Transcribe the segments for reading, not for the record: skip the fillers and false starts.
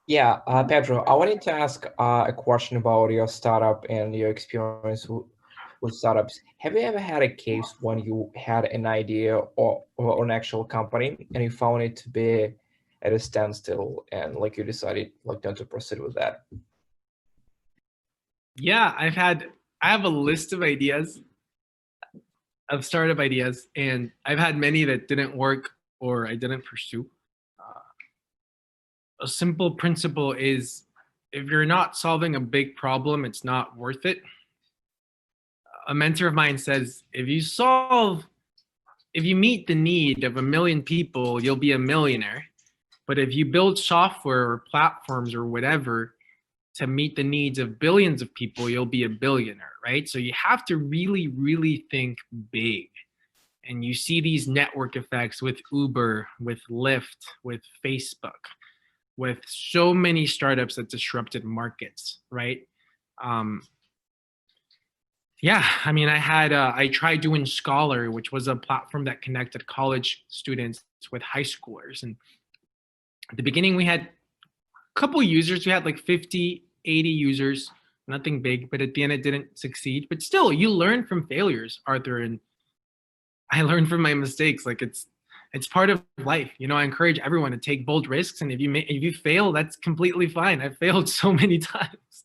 Yeah, Pedro, I wanted to ask a question about your startup and your experience with startups. Have you ever had a case when you had an idea or an actual company and you found it to be at a standstill and like you decided like not to proceed with that? Yeah, I have a list of ideas, of startup ideas, and I've had many that didn't work or I didn't pursue. Uh, a simple principle is if you're not solving a big problem, it's not worth it. A mentor of mine says if you meet the need of a million people, you'll be a millionaire. But if you build software or platforms or whatever to meet the needs of billions of people, you'll be a billionaire, right? So you have to really, really think big. And you see these network effects with Uber, with Lyft, with Facebook, with so many startups that disrupted markets, right? Um, yeah, I mean, I tried doing Scholar, which was a platform that connected college students with high schoolers. And at the beginning, we had a couple users. We had like 50, 80 users, nothing big. But at the end, it didn't succeed. But still, you learn from failures, Arthur. And I learned from my mistakes. Like it's part of life. You know, I encourage everyone to take bold risks. And if you fail, that's completely fine. I've failed so many times.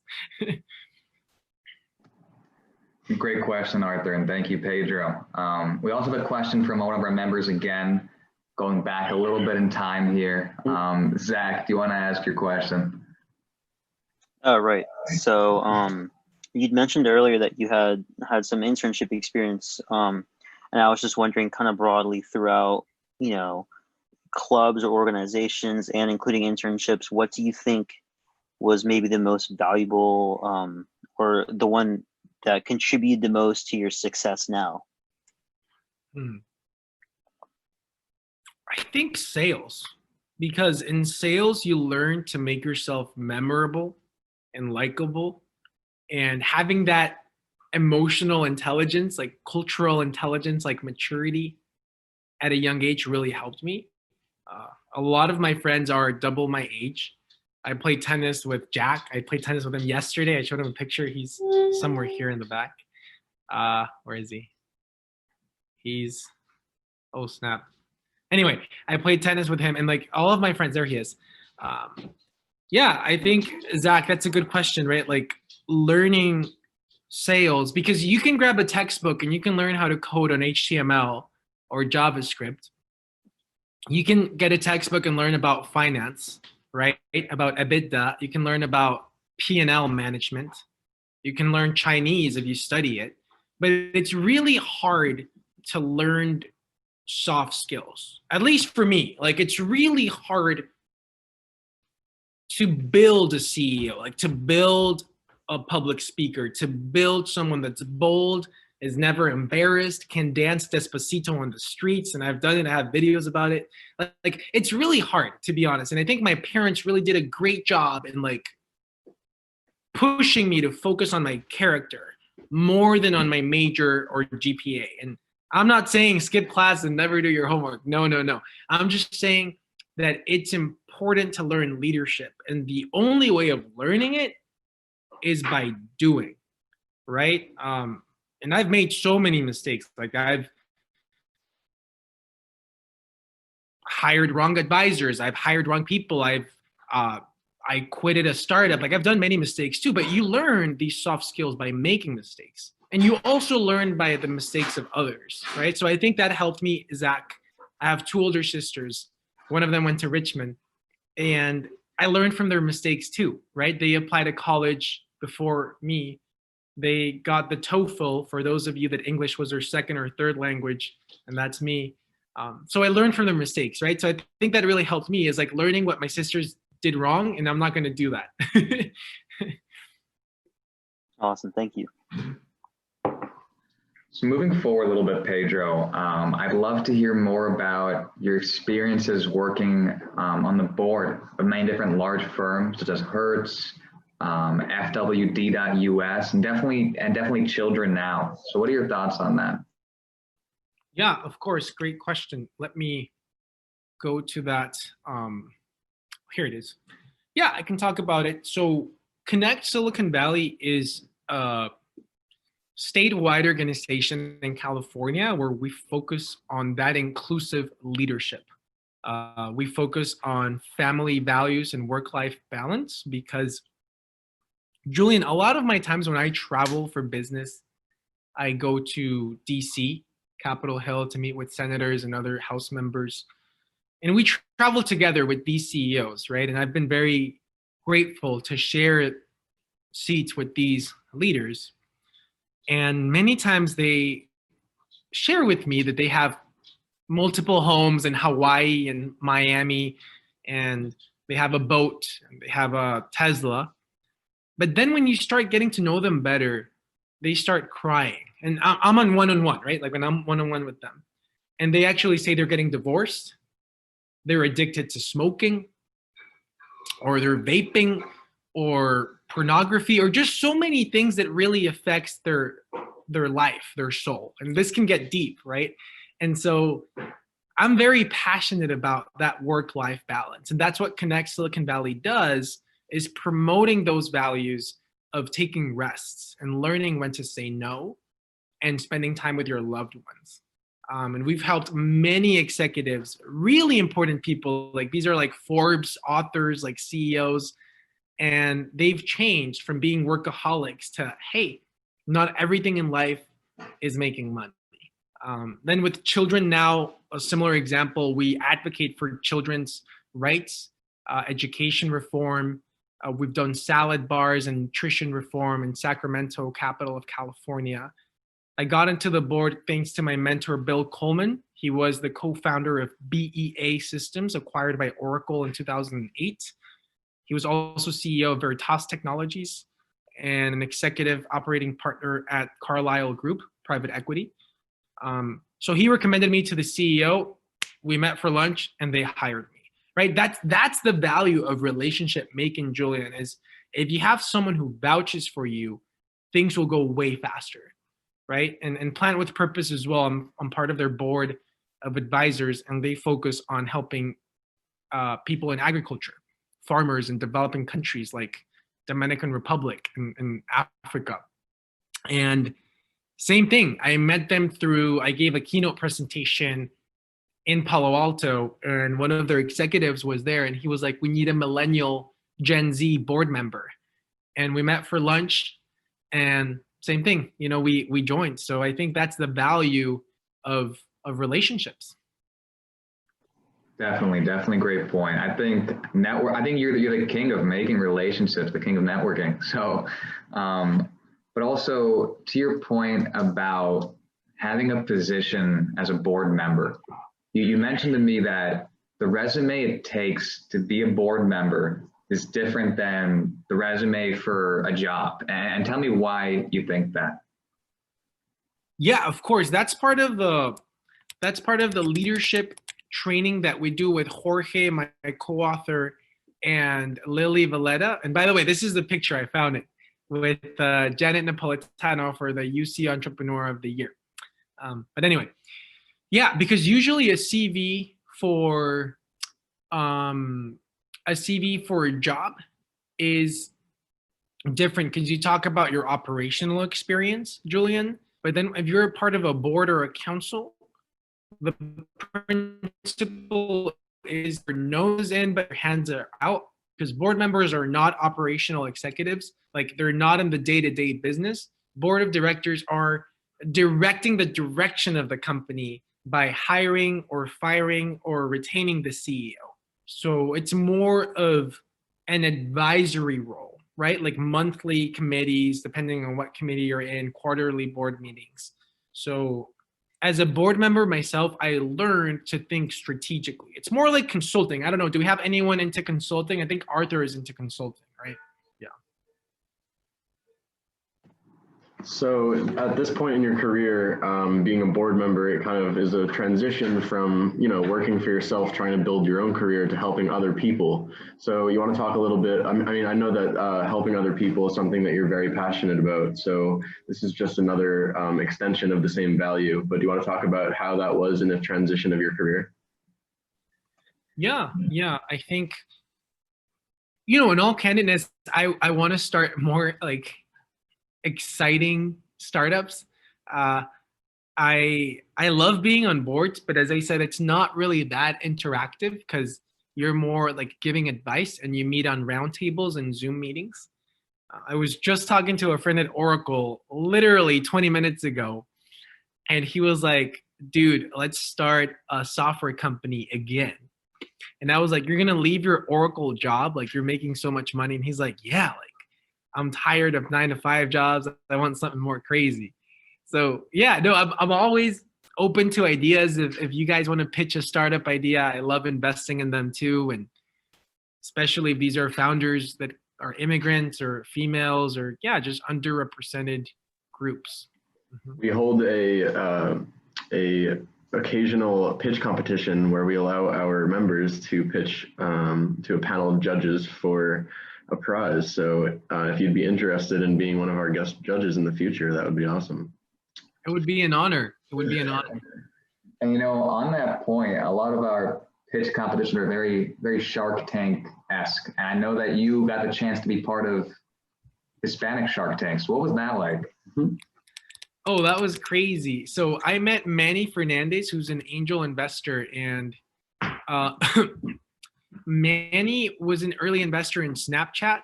Great question, Arthur, and thank you, Pedro. We also have a question from one of our members again, going back a little bit in time here. Zach, do you want to ask your question? Right. So you'd mentioned earlier that you had some internship experience, and I was just wondering, kind of broadly throughout, clubs or organizations, and including internships, what do you think was maybe the most valuable, or the one that contributed the most to your success now? I think sales, because in sales, you learn to make yourself memorable and likable, and having that emotional intelligence, like cultural intelligence, like maturity at a young age really helped me. A lot of my friends are double my age. I play tennis with Jack. I played tennis with him yesterday. I showed him a picture. He's somewhere here in the back. Where is he? He's, oh snap. Anyway, I played tennis with him and like all of my friends, there he is. Yeah, I think, Zach, that's a good question, right? Like learning sales, because you can grab a textbook and you can learn how to code on HTML or JavaScript. You can get a textbook and learn about finance, right? About EBITDA. You can learn about P&L management. You can learn Chinese if you study it. But it's really hard to learn soft skills, at least for me. Like it's really hard to build a CEO, like to build a public speaker, to build someone that's bold, is never embarrassed, can dance Despacito on the streets. And I've done it, I have videos about it. Like it's really hard, to be honest. And I think my parents really did a great job in like pushing me to focus on my character more than on my major or GPA. And I'm not saying skip class and never do your homework. No. I'm just saying that it's important to learn leadership. And the only way of learning it is by doing, right? And I've made so many mistakes. Like I've hired wrong advisors. I've hired wrong people. I quitted a startup. Like I've done many mistakes too, but you learn these soft skills by making mistakes. And you also learn by the mistakes of others, right? So I think that helped me, Zach. I have two older sisters. One of them went to Richmond, and I learned from their mistakes too, right? They applied to college before me. They got the TOEFL, for those of you that English was their second or third language, and that's me. So I learned from their mistakes, right? So I think that really helped me, is like learning what my sisters did wrong, and I'm not going to do that. Awesome, thank you. So moving forward a little bit, Pedro, I'd love to hear more about your experiences working on the board of many different large firms such as Hertz, FWD.US, and definitely Children Now. So what are your thoughts on that? Yeah, of course. Great question. Let me go to that. Here it is. Yeah, I can talk about it. So Connect Silicon Valley is a statewide organization in California where we focus on that inclusive leadership. We focus on family values and work-life balance because, Julian, a lot of my times when I travel for business, I go to DC, Capitol Hill, to meet with senators and other House members. And we travel together with these CEOs, right? And I've been very grateful to share seats with these leaders. And many times they share with me that they have multiple homes in Hawaii and Miami, and they have a boat, and they have a Tesla. But then when you start getting to know them better, they start crying. And I'm on one-on-one, right? Like when I'm one-on-one with them. And they actually say they're getting divorced, they're addicted to smoking, or they're vaping, or pornography, or just so many things that really affects their life, their soul. And this can get deep, right? And so I'm very passionate about that work-life balance. And that's what Connect Silicon Valley does, is promoting those values of taking rests and learning when to say no and spending time with your loved ones. And we've helped many executives, really important people, like these are like Forbes authors, like CEOs, and they've changed from being workaholics to, hey, not everything in life is making money. Then with children now, a similar example, we advocate for children's rights, education reform. We've done salad bars and nutrition reform in Sacramento, capital of California. I got into the board thanks to my mentor, Bill Coleman. He was the co-founder of BEA Systems, acquired by Oracle in 2008. He was also CEO of Veritas Technologies and an executive operating partner at Carlyle Group, private equity. So he recommended me to the CEO. We met for lunch and they hired me, right? That's the value of relationship making, Julian, is if you have someone who vouches for you, things will go way faster, right? And Plant with Purpose as well. I'm part of their board of advisors, and they focus on helping people in agriculture, farmers in developing countries like Dominican Republic and Africa. And same thing, I met them through, I gave a keynote presentation in Palo Alto, and one of their executives was there, and he was like, we need a millennial Gen Z board member. And we met for lunch, and same thing, you know, we joined. So I think that's the value of relationships. Definitely great point. I think you're the king of making relationships, the king of networking. So, but also to your point about having a position as a board member, you mentioned to me that the resume it takes to be a board member is different than the resume for a job. And tell me why you think that. Yeah, of course. That's part of the leadership training that we do with Jorge, my co-author, and Lily Valletta. And by the way, this is the picture, I found it, with Janet Napolitano for the UC Entrepreneur of the Year. But anyway, yeah, because usually a CV for a job is different because you talk about your operational experience, Julian. But then if you're a part of a board or a council, the principle is your nose in, but your hands are out, because board members are not operational executives. Like, they're not in the day-to-day business. Board of directors are directing the direction of the company by hiring or firing or retaining the CEO. So it's more of an advisory role, right? Like monthly committees, depending on what committee you're in, quarterly board meetings. So as a board member myself, I learned to think strategically. It's more like consulting. I don't know. Do we have anyone into consulting? I think Arthur is into consulting, right? Yeah. So at this point in your career, being a board member, it kind of is a transition from, you know, working for yourself, trying to build your own career, to helping other people. So you want to talk a little bit, I mean, I know that helping other people is something that you're very passionate about. So this is just another extension of the same value, but do you want to talk about how that was in a transition of your career? Yeah. I think You know, in all candidness, I want to start more like exciting startups. Uh, I love being on boards, but as I said, it's not really that interactive because you're more like giving advice and you meet on roundtables and Zoom meetings. I was just talking to a friend at Oracle literally 20 minutes ago, and he was like, dude, let's start a software company again. And I was like, you're gonna leave your Oracle job? Like you're making so much money. And he's like, yeah, like I'm tired of 9 to 5 jobs. I want something more crazy. So yeah, no, I'm always open to ideas. If you guys want to pitch a startup idea, I love investing in them too. And especially if these are founders that are immigrants or females or yeah, just underrepresented groups. We hold a occasional pitch competition where we allow our members to pitch to a panel of judges for a prize. So if you'd be interested in being one of our guest judges in the future, that would be awesome. It would be an honor. It would be an honor. And you know, on that point, a lot of our pitch competitions are very, very Shark Tank-esque. And I know that you got the chance to be part of Hispanic Shark Tanks. What was that like? Oh, that was crazy. So I met Manny Fernandez, who's an angel investor, and Manny was an early investor in Snapchat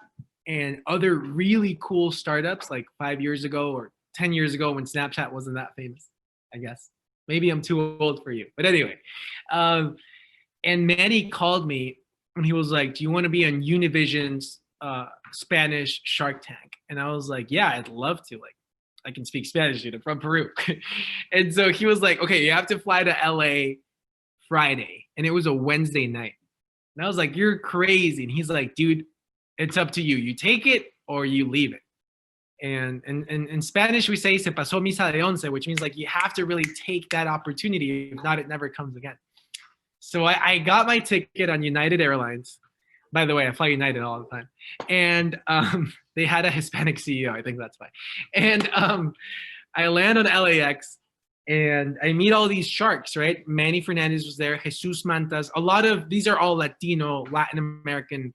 and other really cool startups like 5 years ago or 10 years ago when Snapchat wasn't that famous, I guess. Maybe I'm too old for you. But anyway, and Manny called me and he was like, do you want to be on Univision's Spanish Shark Tank? And I was like, yeah, I'd love to. Like, I can speak Spanish, dude. I'm from Peru. And so he was like, okay, you have to fly to LA Friday. And it was a Wednesday night. And I was like, you're crazy. And he's like, dude, it's up to you. You take it or you leave it. And in Spanish, we say, se pasó misa de once, which means like you have to really take that opportunity. If not, it never comes again. So I got my ticket on United Airlines. By the way, I fly United all the time. And they had a Hispanic CEO. I think that's why. And I land on LAX and I meet all these sharks, right? Manny Fernandez was there, Jesus Mantas. A lot of, these are all Latino, Latin American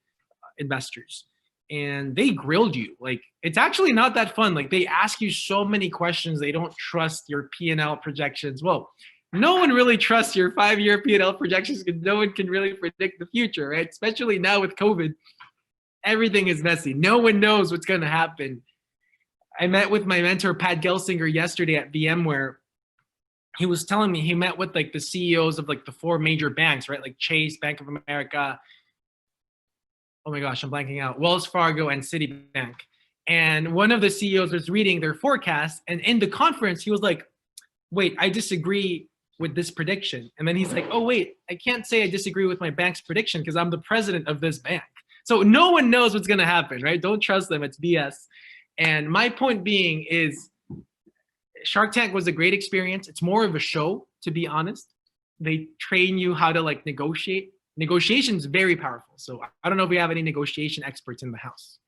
investors. And they grilled you. Like, it's actually not that fun. Like, they ask you so many questions. They don't trust your P&L projections. Well, no one really trusts your 5-year P&L projections because no one can really predict the future, right? Especially now with COVID, everything is messy. No one knows what's going to happen. I met with my mentor, Pat Gelsinger, yesterday at VMware. He was telling me he met with like the CEOs of like the 4 major banks, right? Like Chase, Bank of America. Oh my gosh, I'm blanking out. Wells Fargo and Citibank. And one of the CEOs was reading their forecast. And in the conference, he was like, wait, I disagree with this prediction. And then he's like, oh, wait, I can't say I disagree with my bank's prediction because I'm the president of this bank. So no one knows what's going to happen, right? Don't trust them. It's BS. And my point being is Shark Tank was a great experience. It's more of a show, to be honest. They train you how to like negotiate. Negotiation is very powerful. So I don't know if we have any negotiation experts in the house.